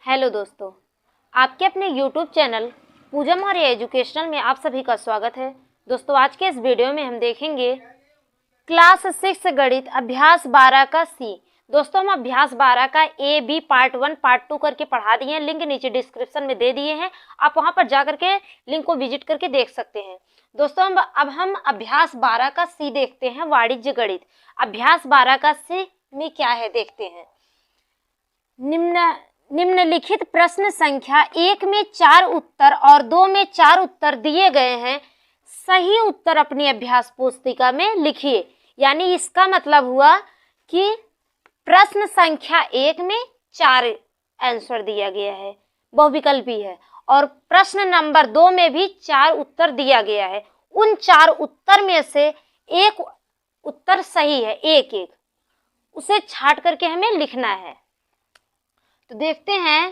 Hello दोस्तों, आपके अपने YouTube चैनल पूजा मौर्य एजुकेशनल में आप सभी का स्वागत है। दोस्तों, आज के इस वीडियो में हम देखेंगे क्लास 6 गणित अभ्यास 12 का सी। दोस्तों, हम अभ्यास 12 का ए बी पार्ट 1 पार्ट 2 करके पढ़ा दिए हैं। लिंक नीचे डिस्क्रिप्शन में दे दिए हैं, आप वहां पर जा करके लिंक को विजिट करके देख सकते हैं। दोस्तों, अब हम अभ्यास 12 का सी देखते हैं, वाणिज्य गणित। अभ्यास 12 का सी में क्या है देखते हैं। निम्नलिखित प्रश्न संख्या 1 में 4 उत्तर और 2 में 4 उत्तर दिए गए हैं। सही उत्तर अपनी अभ्यास पुस्तिका में लिखिए। यानी इसका मतलब हुआ कि प्रश्न संख्या 1 में 4 आंसर दिया गया है, बहुविकल्पी है, और प्रश्न नंबर 2 में भी 4 उत्तर दिया गया है। उन 4 उत्तर में से एक उत्तर सही है, एक एक उसे छांट करके हमें लिखना है। तो देखते हैं,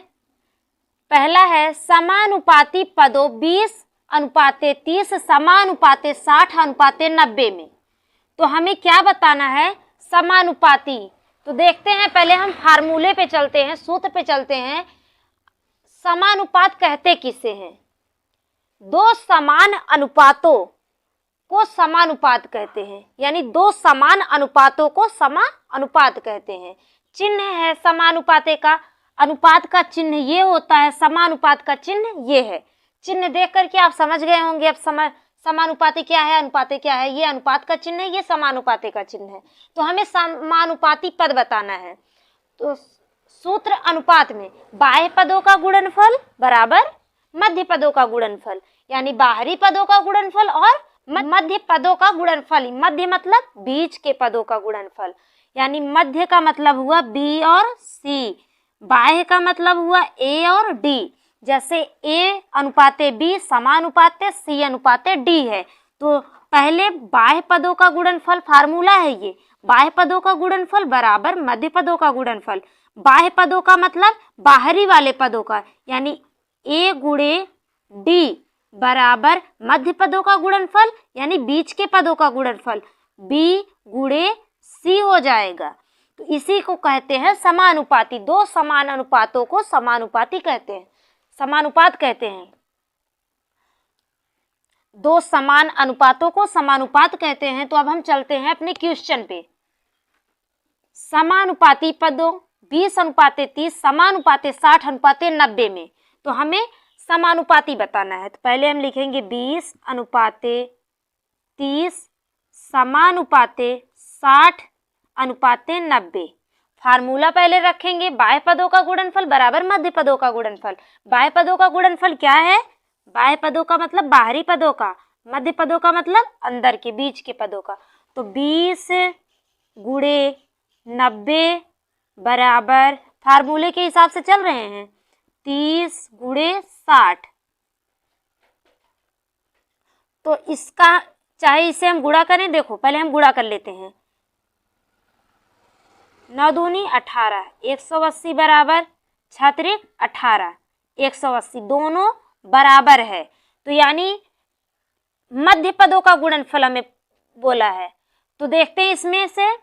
पहला है समानुपाती पदों 20:30 समानुपाते 60:90 में। तो हमें क्या बताना है, समानुपाती। तो देखते हैं, पहले हम फार्मूले पे चलते हैं, सूत्र पे चलते हैं। समानुपात कहते किसे हैं? दो समान अनुपातों को समानुपात कहते हैं। यानी दो समान अनुपातों को समानुपात कहते हैं। चिन्ह है समानुपाते का, अनुपात का चिन्ह ये होता है, समानुपात का चिन्ह ये है। चिन्ह देख करके आप समझ गए होंगे अब समानुपाती क्या है, अनुपाते क्या है। ये अनुपात का चिन्ह है, ये समानुपाते का चिन्ह है। तो हमें समानुपाती पद बताना है। तो सूत्र अनुपात में बाह्य पदों का गुणनफल बराबर मध्य पदों का गुणनफल, यानी बाहरी पदों का गुणनफल और मध्य पदों का गुणनफल। मध्य मतलब बीच के पदों का गुणनफल, यानी मध्य का मतलब हुआ बी और सी, बाह्य का मतलब हुआ ए और डी। जैसे ए अनुपाते बी समानुपाते सी अनुपाते डी है। तो पहले बाह्य पदों का गुणनफल फार्मूला है ये, बाह्य पदों का गुणनफल बराबर मध्य पदों का गुणनफल। बाह्य पदों का मतलब बाहरी वाले पदों का, यानी ए गुणे डी बराबर मध्य पदों का गुणनफल, यानी बीच के पदों का गुणनफल, बी गुणे सी हो जाएगा। तो इसी को कहते हैं समानुपाती। दो समान अनुपातों को समानुपाती कहते हैं, समानुपात कहते हैं। दो समान अनुपातों को समानुपात कहते हैं। तो अब हम चलते हैं अपने क्वेश्चन पे। समानुपाती पदों 20:30 समानुपाते 60:90 में। तो हमें समानुपाती बताना है। तो पहले हम लिखेंगे 20:30 समानुपाते 60:90। फार्मूला पहले रखेंगे, बाह्य पदों का गुणनफल बराबर मध्य पदों का गुणनफल। बाह्य पदों का गुणनफल क्या है? बाह्य पदों का मतलब बाहरी पदों का, मध्य पदों का मतलब अंदर के बीच के पदों का। तो 20 गुणे 90 बराबर, फार्मूले के हिसाब से चल रहे हैं, 30 गुणे 60। तो इसका चाहे इसे हम गुणा करें, देखो पहले हम गुणा कर लेते हैं। 9 दूनी 18, 180 बराबर 6 18, 180 दोनों बराबर है। तो यानी मध्य पदों का गुणनफल हमें बोला है। तो देखते हैं इसमें से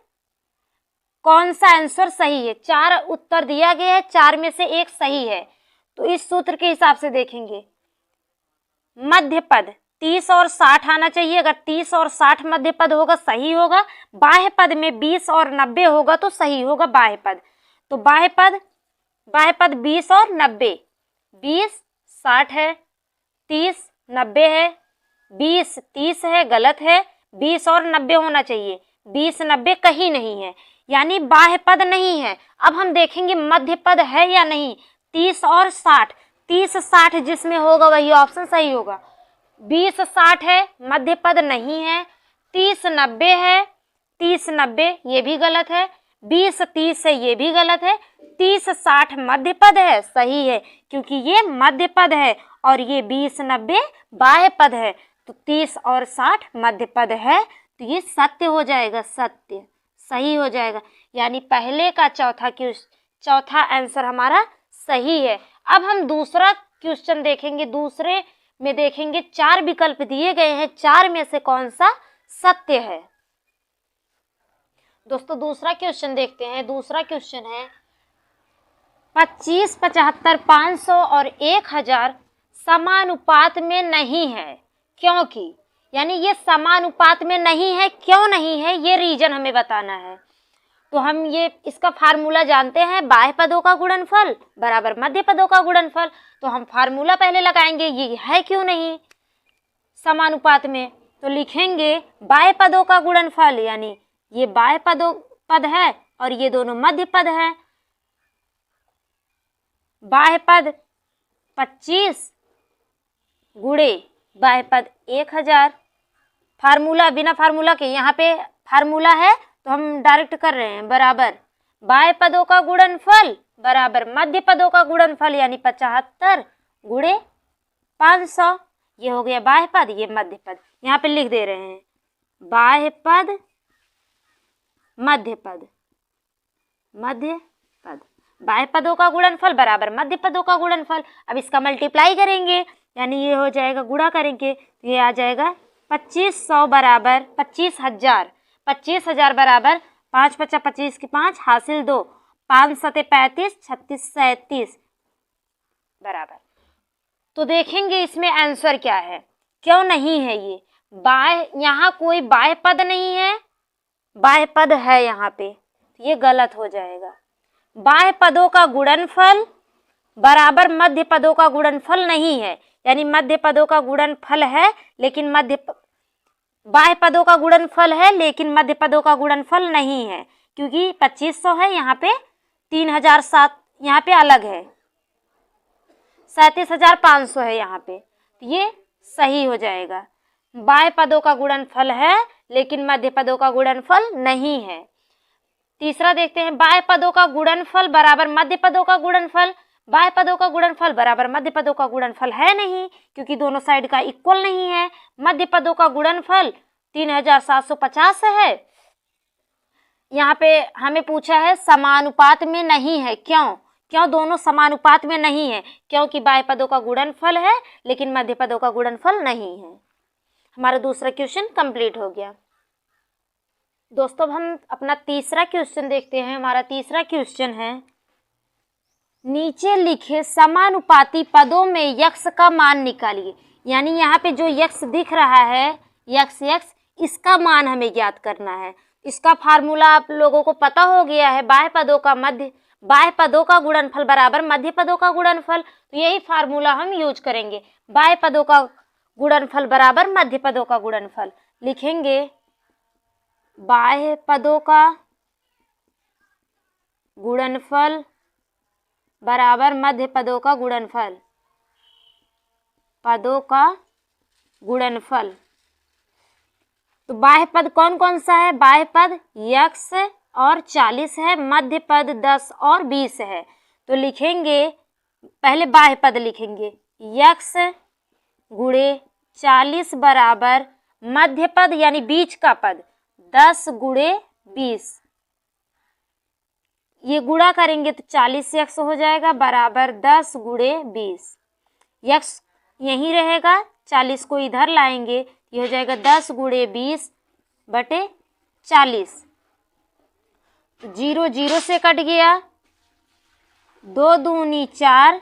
कौन सा आंसर सही है। 4 उत्तर दिया गया है, 4 में से एक सही है। तो इस सूत्र के हिसाब से देखेंगे, मध्य पद 30 और 60 आना चाहिए। अगर 30 और 60 मध्य पद होगा सही होगा। बाह्य पद में 20 और 90 होगा तो सही होगा बाह्य पद। तो बाह्य पद 20 और 90, 20 60 है, 30 90 है, 20 30 है, गलत है। 20 और 90 होना चाहिए, 20 90 कहीं नहीं है, यानी बाह्य पद नहीं है। अब हम देखेंगे मध्य पद है या नहीं। 30 और 60, 30 60 जिसमें होगा वही ऑप्शन सही होगा। 20 60 है, मध्य पद नहीं है। 30 90 है, 30 90 ये भी गलत है। 20 30 है, ये भी गलत है। 30 60 मध्य पद है, सही है, क्योंकि ये मध्य पद है और ये 20 90 बाह्य पद है। तो 30 और 60 मध्य पद है, तो ये सत्य हो जाएगा, सत्य सही हो जाएगा। यानी पहले का चौथा आंसर हमारा सही है। अब हम दूसरा क्वेश्चन देखेंगे। दूसरे में देखेंगे 4 विकल्प दिए गए हैं, 4 में से कौन सा सत्य है। दोस्तों दूसरा क्वेश्चन देखते हैं। दूसरा क्वेश्चन है 25, 75, 500 और 1000 समानुपात में नहीं है। क्योंकि यानी ये समानुपात में नहीं है, क्यों नहीं है ये रीजन हमें बताना है। तो हम ये इसका फार्मूला जानते हैं, बाह्य पदों का गुणनफल बराबर मध्य पदों का गुणनफल। तो हम फार्मूला पहले लगाएंगे, ये है क्यों नहीं समानुपात में। तो लिखेंगे बाह्य पदों का गुणनफल, यानी ये बाह्य पद है और ये दोनों मध्य पद है। बाह्य पद 25 गुणे बाह्य पद 1000। फार्मूला बिना फार्मूला के, यहाँ पे फार्मूला है तो हम डायरेक्ट कर रहे हैं, बराबर बाह्य पदों का गुणनफल बराबर मध्य पदों का गुणनफल, यानी 75 गुणे 500। ये हो गया बाह्य पद, ये मध्य पद। यहाँ पे लिख दे रहे हैं बाह्य पद मध्य पद, मध्य पद, बाह्य पदों का गुणनफल बराबर मध्य पदों का गुणनफल। अब इसका मल्टीप्लाई करेंगे, यानी ये हो जाएगा, गुणा करेंगे तो ये आ जाएगा 2500 बराबर 25,000। 25,000 बराबर 5 × 5 = 25 की 5 हासिल 2, 5 × 7 = 35, 36 × 37 बराबर। तो देखेंगे इसमें आंसर क्या है, क्यों नहीं है ये बाह्य, यहाँ कोई बाह्य पद नहीं है, बाह्य पद है यहाँ पे, ये गलत हो जाएगा। बाह्य पदों का गुणनफल बराबर मध्य पदों का गुणनफल नहीं है, यानी मध्य पदों का गुणनफल है लेकिन बाह्य पदों का गुणनफल है लेकिन मध्य पदों का गुणनफल नहीं है, क्योंकि 2500 है यहाँ पे, 3007 यहाँ पे अलग है, 37,500 है यहाँ पे, तो ये सही हो जाएगा। बाह्य पदों का गुणनफल है लेकिन मध्य पदों का गुणनफल नहीं है। तीसरा देखते हैं, बाह्य पदों का गुणनफल बराबर मध्य पदों का गुणनफल। बाह्य पदों का गुणनफल बराबर मध्य पदों का गुणनफल है नहीं, क्योंकि दोनों साइड का इक्वल नहीं है। मध्य पदों का गुणनफल 3750 है। यहाँ पे हमें पूछा है समानुपात में नहीं है, क्यों दोनों समानुपात में नहीं है, क्योंकि बाह्य पदों का गुणनफल है लेकिन मध्य पदों का गुणनफल नहीं है। हमारा दूसरा क्वेश्चन कंप्लीट हो गया। दोस्तों हम अपना तीसरा क्वेश्चन देखते हैं। हमारा तीसरा क्वेश्चन है, नीचे लिखे समानुपाती पदों में यक्स का मान निकालिए। यानी यहाँ पे जो यक्स दिख रहा है, यक्स, इसका मान हमें ज्ञात करना है। इसका फार्मूला आप लोगों को पता हो गया है, बाह्य पदों का गुणनफल बराबर मध्य पदों का गुणनफल। तो यही फार्मूला हम यूज करेंगे, बाह्य पदों का गुणनफल बराबर मध्य पदों का गुणनफल। लिखेंगे बाह्य पदों का गुणनफल बराबर मध्य पदों का गुणनफल, पदों का गुणनफल। तो बाह्य पद कौन कौन सा है, बाह्य पद यक्स और 40 है, मध्य पद 10 और 20 है। तो लिखेंगे, पहले बाह्य पद लिखेंगे, यक्स गुणे 40 बराबर मध्य पद यानी बीच का पद 10 गुणे 20। ये गुणा करेंगे तो 40 यक्स हो जाएगा बराबर 10 गुणे 20। यक्स यहीं रहेगा, 40 को इधर लाएंगे, ये हो जाएगा 10 गुणे 20 बटे 40। तो 0 0 से कट गया, 2 दूनी 4,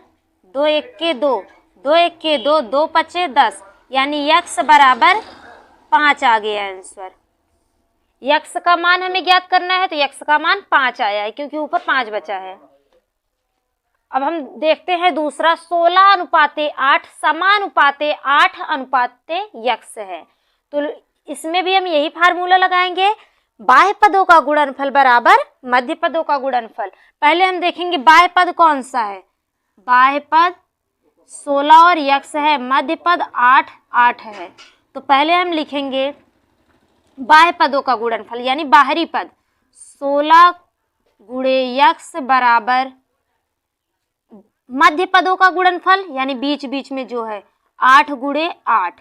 2 1 के 2, 2 1 के 2, 2 पचे 10, यानी यक्स बराबर 5 आ गया आंसर। यक्स का मान हमें ज्ञात करना है, तो यक्स का मान 5 आया है क्योंकि ऊपर 5 बचा है। अब हम देखते हैं दूसरा, 16:8 समानुपाते 8 यक्स है। तो इसमें भी हम यही फार्मूला लगाएंगे, बाह्य पदों का गुणनफल बराबर मध्य पदों का गुणनफल। पहले हम देखेंगे बाह्य पद कौन सा है, बाह्य पद 16 और यक्स है, मध्य पद 8 है। तो पहले हम लिखेंगे बाह्य पदों का गुणनफल यानी बाहरी पद 16 गुणे यक्स बराबर मध्य पदों का गुणनफल यानी बीच बीच में जो है 8 गुणे 8,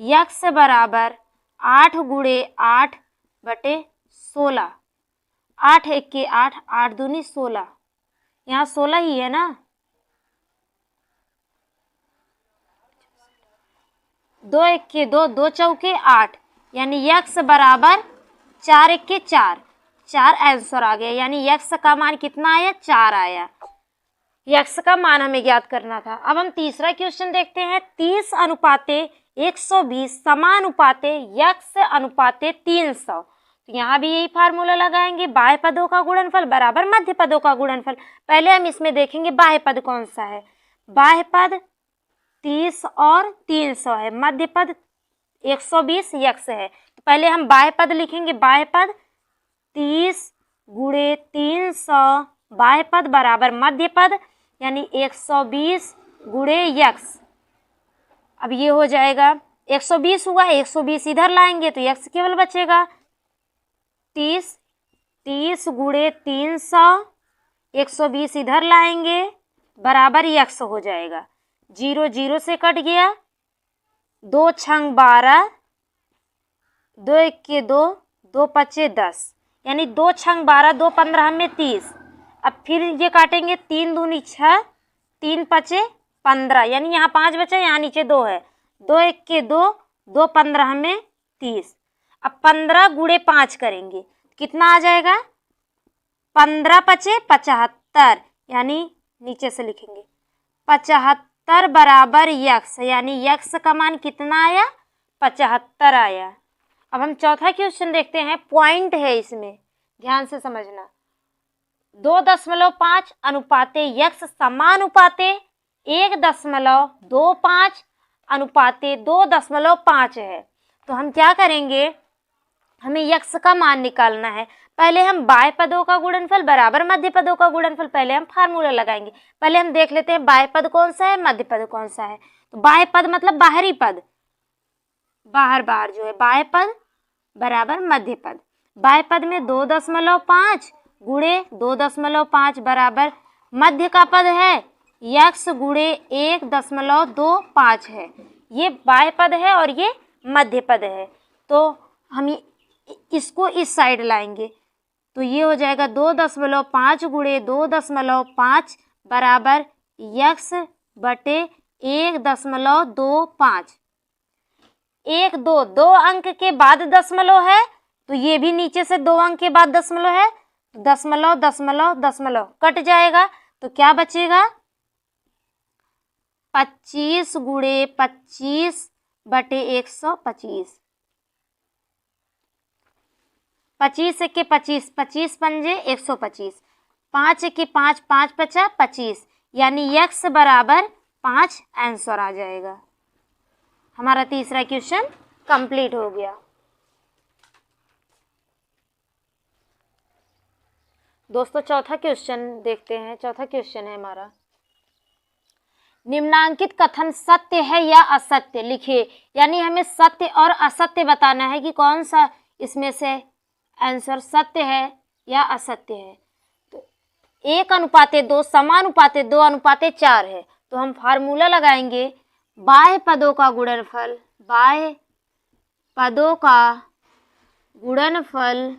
यक्स बराबर 8 गुणे 8 बटे 16। 8 1 के 8, 8 दूनी 16, यहाँ 16 ही है ना। 2 1 के 2, 2 चौके 8, यानी यक्स बराबर 4 1 के 4, 4 आंसर आ गया। यानी यक्स का मान कितना आया, 4 आया। यक्स का मान हमें ज्ञात करना था। अब हम तीसरा क्वेश्चन देखते हैं। 30 अनुपाते 120 समानुपाते यक्स अनुपाते 300। तो यहाँ भी यही फार्मूला लगाएंगे, बाह्य पदों का गुणनफल बराबर मध्य पदों का गुणनफल। पहले हम इसमें देखेंगे बाह्य पद कौन सा है। बाह्य पद 30 और 300 है, मध्य पद 120 यक्स है। तो पहले हम बाह्य पद लिखेंगे, बाह्य पद 30 गुणे 300 बाह्य पद बराबर मध्य पद यानी 120 गुणे यक्स। अब ये हो जाएगा 120 हुआ, 120 इधर लाएंगे तो यक्स केवल बचेगा। 30 गुणे 300 120 इधर लाएंगे बराबर यक्स हो जाएगा। 0 0 से कट गया, 2 छंग 12, 2 1 के 2, 2 पचे 10 यानी 2 छंग 12, 2 15 में 30। अब फिर ये काटेंगे, 3 दूनी 6, 3 पचे 15 यानी यहाँ 5 बचे, यहाँ नीचे 2 है। 2 1 के 2, 2 15 में 30। अब 15 गुणे 5 करेंगे, कितना आ जाएगा? 15 पचे 75 यानी नीचे से लिखेंगे 75 बराबर यक्स, यानी यक्स का मान कितना आया? 75 आया। अब हम चौथा क्वेश्चन देखते हैं। पॉइंट है इसमें, ध्यान से समझना। 2.5 अनुपाते यक्स समानुपाते 1.25 अनुपाते 2.5 है। तो हम क्या करेंगे, हमें यक्स का मान निकालना है। पहले हम बाह्य पदों का गुणनफल बराबर मध्य पदों का गुणनफल, पहले हम फार्मूला लगाएंगे। पहले हम देख लेते हैं बाह्य पद कौन सा है, मध्य पद कौन सा है। तो बाह्य पद मतलब बाहरी पद, बाहर बाहर जो है, बाह्य पद बराबर मध्य पद। बाह्य पद में 2.5 गुणे 2.5 बराबर मध्य का पद है यक्स गुणे 1.25 है। ये बाह्य पद है और ये मध्य पद है। तो हम इसको इस साइड लाएंगे तो ये हो जाएगा 2.5 गुणे 2.5 बराबर यक्स बटे 1.25। 1 2 2 अंक के बाद दशमलव है तो ये भी नीचे से 2 अंक के बाद दशमलव है, दशमलव दशमलव दशमलव कट जाएगा तो क्या बचेगा? 25 गुणे 25 बटे 125। 25 1 के 25, 25 पंजे 125, 5 1 के 5, 5 पचा 25 यानी यक्स बराबर 5 आंसर आ जाएगा। हमारा तीसरा क्वेश्चन कंप्लीट हो गया। दोस्तों चौथा क्वेश्चन देखते हैं। चौथा क्वेश्चन है हमारा, निम्नांकित कथन सत्य है या असत्य लिखिए। यानी हमें सत्य और असत्य बताना है कि कौन सा इसमें से आंसर सत्य है या असत्य है। तो 1:2 समानुपाते 2:4 है। तो हम फार्मूला लगाएंगे, बाह्य पदों का गुणनफल, बाह्य पदों का गुणनफल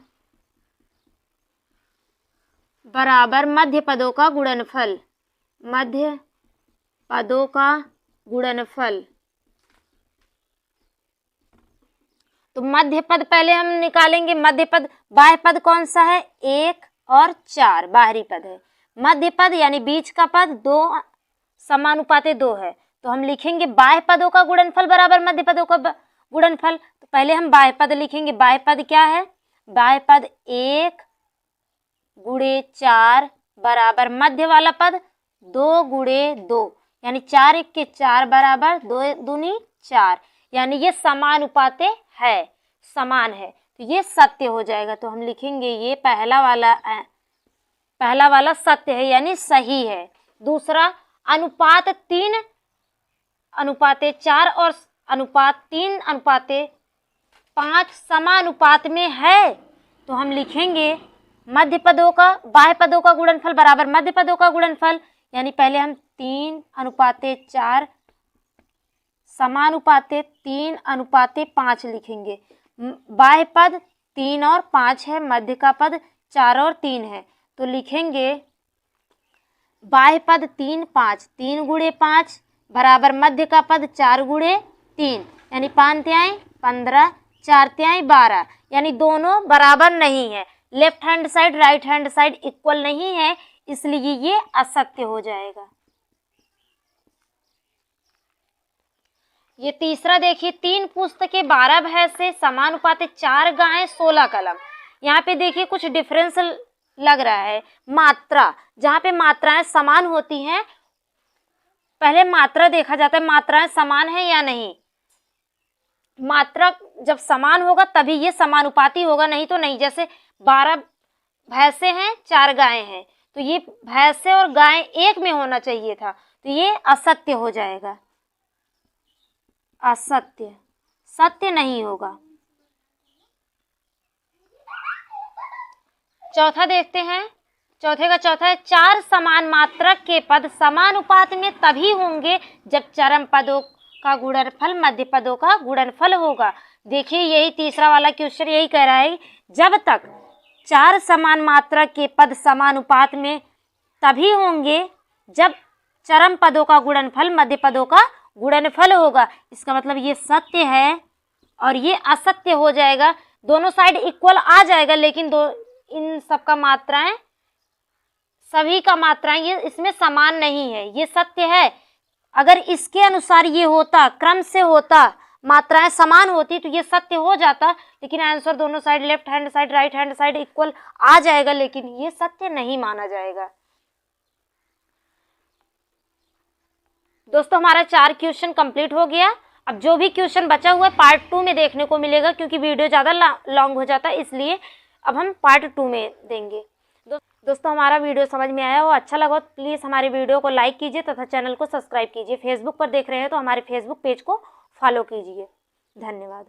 बराबर मध्य पदों का गुणनफल, मध्य पदों का गुणनफल। तो मध्य पद पहले हम निकालेंगे। मध्य पद, बाह्य पद कौन सा है? 1 और 4 बाहरी पद है। मध्य पद यानी बीच का पद 2 समानुपाते 2 है। तो हम लिखेंगे बाह्य पदों का गुणनफल बराबर मध्य पदों का गुणनफल। तो पहले हम बाह्य पद लिखेंगे। बाह्य पद क्या है? बाह्य पद 1 गुणे 4 बराबर मध्य वाला पद 2 गुणे 2 यानी 4 1 के 4 बराबर 2 दूनी 4 यानी ये समानुपाते है, समान है। तो ये सत्य हो जाएगा। तो हम लिखेंगे ये पहला वाला सत्य है यानी सही है। दूसरा, अनुपात 3 अनुपाते 4 और अनुपात 3 अनुपाते 5 समानुपात में है। तो हम लिखेंगे मध्य पदों का, बाह्य पदों का गुणनफल बराबर मध्य पदों का गुणनफल। यानी पहले हम 3:4 समानुपाते 3:5 लिखेंगे। बाह्य पद 3 और 5 है, मध्य का पद 4 और 3 है। तो लिखेंगे बाह्य पद 3 5, 3 गुणे 5 बराबर मध्य का पद 4 गुणे 3 यानी 5 तिहाई 15, 4 तिहाई 12 यानी दोनों बराबर नहीं है। Left hand side right hand side equal नहीं है, इसलिए ये असत्य हो जाएगा। ये तीसरा देखिए, 3 पुस्तकें 12 भैंसे समानुपाती 4 गायें 16 कलम। यहाँ पे देखिए कुछ डिफरेंस लग रहा है। मात्रा, जहाँ पे मात्राएं समान होती हैं, पहले मात्रा देखा जाता है मात्राएं समान है या नहीं। मात्रा जब समान होगा तभी ये समानुपाती होगा, नहीं तो नहीं। जैसे 12 भैंसे हैं 4 गायें हैं, तो ये भैंसे और गायें एक में होना चाहिए था, तो ये असत्य हो जाएगा। असत्य, सत्य नहीं होगा। चौथा देखते हैं, चौथे का चौथा है 4 समान मात्रक के पद समानुपात में तभी होंगे जब चरम पदों का गुणनफल मध्य पदों का गुणनफल होगा। देखिए यही तीसरा वाला क्वेश्चन यही कह रहा है, जब तक 4 समान मात्रक के पद समानुपात में तभी होंगे जब चरम पदों का गुणनफल मध्य पदों का गुणनफल होगा। इसका मतलब ये सत्य है और ये असत्य हो जाएगा। दोनों साइड इक्वल आ जाएगा, लेकिन इन सब का मात्राएं, सभी का मात्राएं ये इसमें समान नहीं है। ये सत्य है। अगर इसके अनुसार ये होता, क्रम से होता, मात्राएं समान होती, तो ये सत्य हो जाता। लेकिन आंसर दोनों side, left hand side right hand side equal आ जाएगा, लेकिन ये सत्य नहीं माना जाएगा। दोस्तों हमारा 4 क्वेश्चन कंप्लीट हो गया। अब जो भी क्वेश्चन बचा हुआ है पार्ट 2 में देखने को मिलेगा, क्योंकि वीडियो ज़्यादा लॉन्ग हो जाता है, इसलिए अब हम पार्ट 2 में देंगे। दोस्तों हमारा वीडियो समझ में आया हो, अच्छा लगा तो प्लीज़ हमारे वीडियो को लाइक कीजिए तथा चैनल को सब्सक्राइब कीजिए। फेसबुक पर देख रहे हैं तो हमारे फेसबुक पेज को फॉलो कीजिए। धन्यवाद।